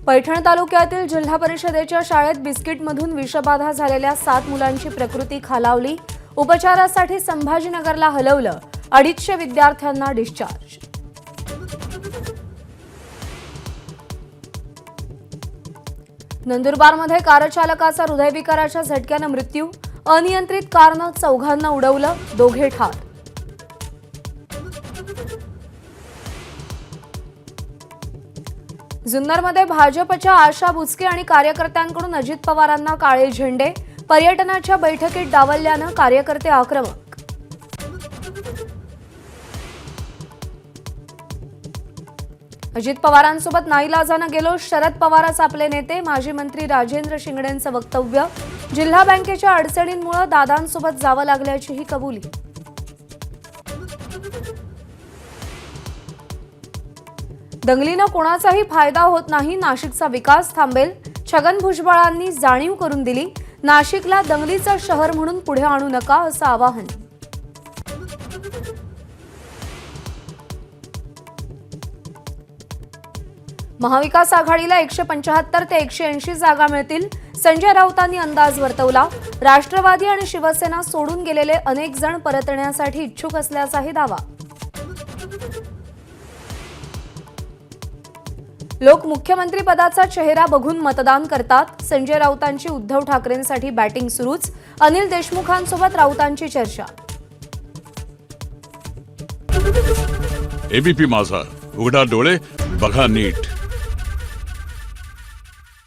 पैठण तालुक्यातील जिल्हा परिषदेच्या शाळेत बिस्किटमधून विषबाधा झालेल्या 7 मुलांची प्रकृती खालावली। उपचारासाठी संभाजीनगरला हलवलं। 250 विद्यार्थ्यांना डिस्चार्ज। नंदुरबारमध्ये कारचालकाचा हृदयविकाराच्या झटक्याने मृत्यू। अनियंत्रित कारनं चौघांना उडवलं, दोघे ठार। जुन्नरमध्ये भाजपच्या आशा बुचके आणि कार्यकर्त्यांकडून अजित पवारांना काळे झेंडे। पर्यटनाच्या बैठकीत डावलल्यानं कार्यकर्ते आक्रमक। अजित पवारांसोबत नाईलाजानं गेलो, शरद पवारच आपले नेते। माजी मंत्री राजेंद्र शिंगणेंचं वक्तव्य। जिल्हा बँकेच्या अडचणींमुळे दादांसोबत जावं लागल्याचीही कबुली। दंगलीनं कोणाचाही फायदा होत नाही, नाशिकचा विकास थांबेल। छगन भुजबळांनी जाणीव करून दिली। नाशिकला दंगलीचं शहर म्हणून पुढे आणू नका, असं आवाहन। महाविकास आघाडीला 175 ते 180 जागा मिळतील। संजय राऊतांनी अंदाज वर्तवला। राष्ट्रवादी आणि शिवसेना सोडून गेलेले अनेक जण परतण्यासाठी इच्छुक असल्याचाही दावा। लोक मुख्यमंत्री पदाचा चेहरा बघून मतदान करतात। संजय राऊतांची उद्धव ठाकरेंसाठी बॅटिंग सुरूच। अनिल देशमुखांसोबत राऊतांची चर्चा। एबीपी माझा, उघडा डोळे बघा नीट।